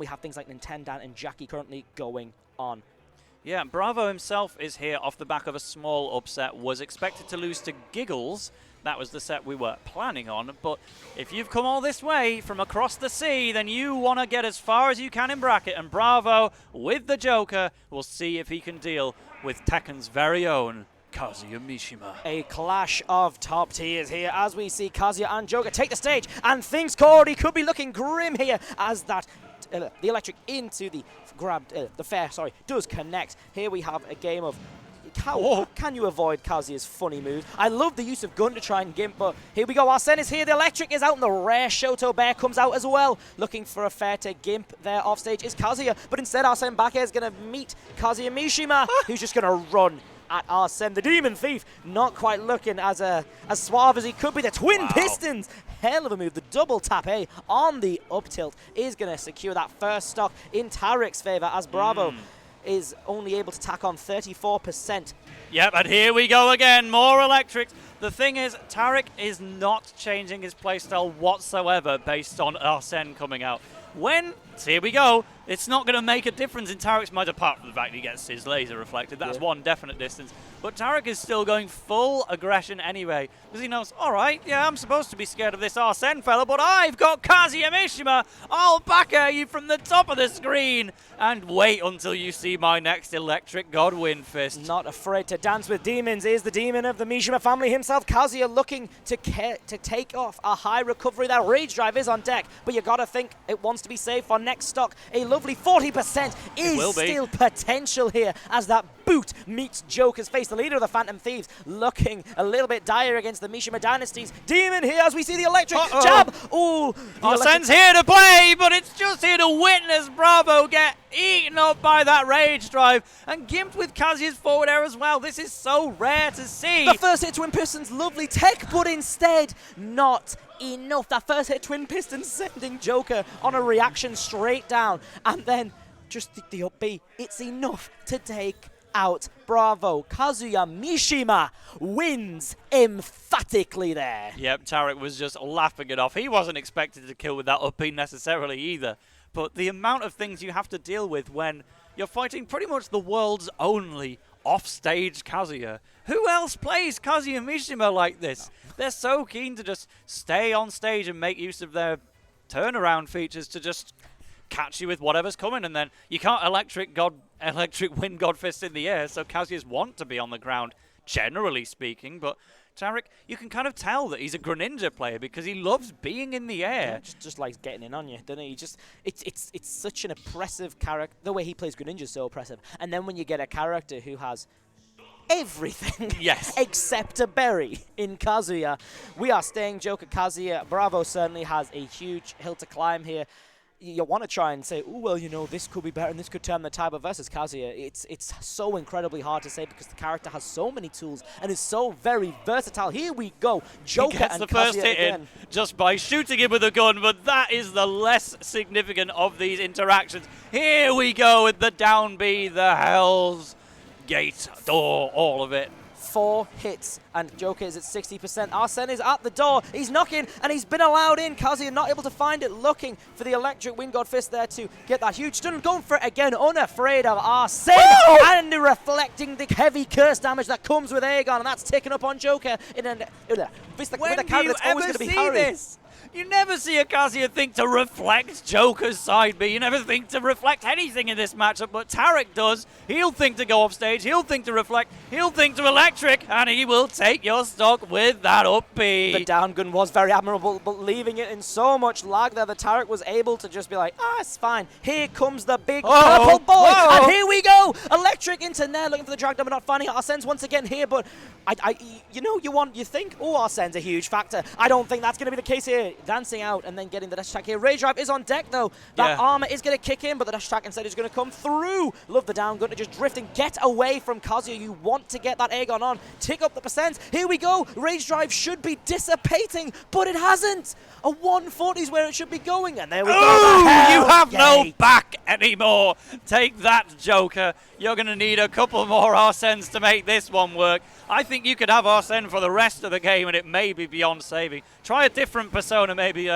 We have things like Nintendo and Jackie currently going on. Yeah, Bravo himself is here off the back of a small upset. Was expected to lose to Giggles. That was the set we were planning on. But if you've come all this way from across the sea, then you want to get as far as you can in bracket. And Bravo, with the Joker, will see if he can deal with Tekken's very own Kazuya Mishima. A clash of top tiers here as we see Kazuya and Joker take the stage. And things already could be looking grim here as that the electric into the the fair, does connect. Here we have a game of how can you avoid Kazuya's funny moves? I love the use of gun to try and gimp, but here we go. Arsene is here. The electric is out, and the rare Shoto Bear comes out as well. Looking for a fair to gimp there off stage is Kazuya, but instead Arsene back here is going to meet Kazuya Mishima, who's just going to run at Arsene. The Demon Thief not quite looking as suave as he could be. The Twin Pistons, hell of a move. The double tap on the up tilt is going to secure that first stock in Tarik's favor as Bravo is only able to tack on 34%. Yep, and here we go again, more electrics. The thing is, Tarik is not changing his playstyle whatsoever based on Arsene coming out. Here we go, it's not going to make a difference in Tarik's mind, apart from the fact he gets his laser reflected. That's one definite distance. But Tarik is still going full aggression anyway, because he knows, all right, yeah, I'm supposed to be scared of this Arsene fella, but I've got Kazuya Mishima. I'll back at you from the top of the screen and wait until you see my next electric god wind fist. Not afraid to dance with demons is the demon of the Mishima family himself. Kazuya looking to take off a high recovery. That rage drive is on deck, but you got to think it wants to be safe for next stock. A lovely 40% is still potential here as that boot meets Joker's face. The leader of the Phantom Thieves looking a little bit dire against the Mishima Dynasties. Demon here as we see the electric jab. Ooh, Arsene's here to play, but it's just here to witness Bravo get eaten up by that rage drive and gimped with Kazuya's forward air as well. This is so rare to see. The first hit Twin Pistons, lovely tech, but instead not enough. That first hit Twin Pistons sending Joker on a reaction straight down, and then just the up B. It's enough to take out Bravo. Kazuya Mishima wins emphatically there. Yep, Tarik was just laughing it off. He wasn't expected to kill with that up B necessarily either. But the amount of things you have to deal with when you're fighting pretty much the world's only off-stage Kazuya. Who else plays Kazuya Mishima like this? They're so keen to just stay on stage and make use of their turnaround features to just catch you with whatever's coming, and then you can't electric wind god fist in the air, so Kazuya's want to be on the ground, generally speaking, but Tarik, you can kind of tell that he's a Greninja player because he loves being in the air. Yeah, just likes getting in on you, doesn't he? It's such an oppressive character. The way he plays Greninja is so oppressive. And then when you get a character who has everything except a berry in Kazuya, we are staying Joker Kazuya. Bravo certainly has a huge hill to climb here. You want to try and say, oh, well, you know, this could be better and this could turn the tide, but versus Kazuya, it's so incredibly hard to say because the character has so many tools and is so very versatile. Here we go. Joker gets and the first Kazuya hit again. in just by shooting him with a gun, but that is the less significant of these interactions. Here we go with the down B, the Hell's Gate door, all of it. 4 hits, and Joker is at 60%. Arsene is at the door. He's knocking, and he's been allowed in. Kazuya not able to find it, looking for the electric wind god fist there to get that huge stun. Going for it again, unafraid of Arsene, and reflecting the heavy curse damage that comes with Aegon, and that's taken up on Joker in a with a character that's always going to be hurried. You never see a Kazuya think to reflect Joker's side B. You never think to reflect anything in this matchup, but Tarik does. He'll think to go off stage, he'll think to reflect, he'll think to electric, and he will take your stock with that up B. The down gun was very admirable, but leaving it in so much lag there that Tarik was able to just be like, it's fine. Here comes the big purple boy, and here we go. Electric into Nair, looking for the drag down, but not finding it. Arsene's once again here, but you think, Arsene's a huge factor. I don't think that's going to be the case here. Dancing out and then getting the dash attack here. Rage Drive is on deck though. That armor is going to kick in, but the dash attack instead is going to come through. Love the down gun to just drift and get away from Kazuya. You want to get that Aegon on. Tick up the percent. Here we go. Rage Drive should be dissipating, but it hasn't. A 140 is where it should be going, and there we go. You have no back anymore. Take that, Joker. You're going to need a couple more Arsenes to make this one work. I think you could have Arsene for the rest of the game, and it may be beyond saving. Try a different persona, maybe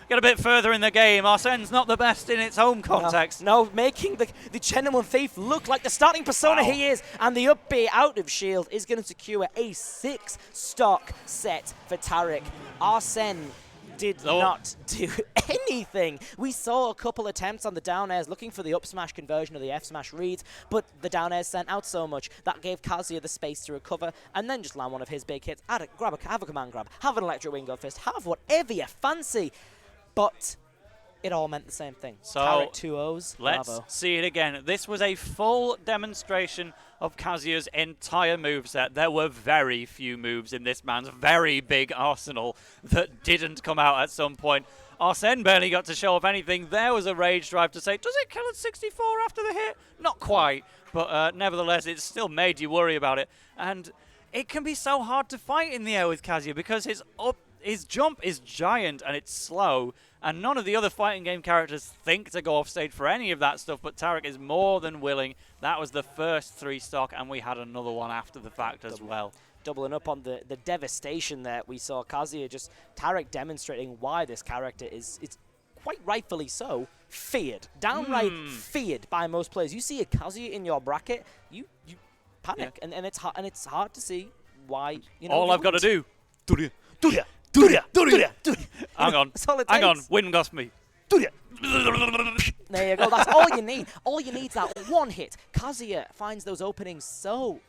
get a bit further in the game. Arsene's not the best in its home context. No, making the Genuine Thief look like the starting persona he is. And the up B out of shield is going to secure a 6-stock set for Tarik. Arsene did not do anything. We saw a couple attempts on the down airs looking for the up smash conversion of the F smash reads, but the down airs sent out so much that gave Kazuya the space to recover and then just land one of his big hits. Have a command grab, have an electric wingo fist, have whatever you fancy. But it all meant the same thing. So Tarik 2-0s. let's Bravo. see it again. This was a full demonstration of Kazuya's entire moveset. There were very few moves in this man's very big arsenal that didn't come out at some point. Arsene barely got to show off anything. There was a rage drive to say, does it kill at 64 after the hit? Not quite, but nevertheless, it still made you worry about it. And it can be so hard to fight in the air with Kazuya because his jump is giant and it's slow, and none of the other fighting game characters think to go off stage for any of that stuff, but Tarik is more than willing. That was the first 3-stock, and we had another one after the fact as well. Doubling up on the devastation there, we saw Kazuya Tarik demonstrating why this character is, it's quite rightfully so, feared. Downright feared by most players. You see a Kazuya in your bracket, you panic, and it's hard to see why. All I've got to do. Hang on, wind gust me. There you go, that's all you need. All you need is that one hit. Kazuya finds those openings so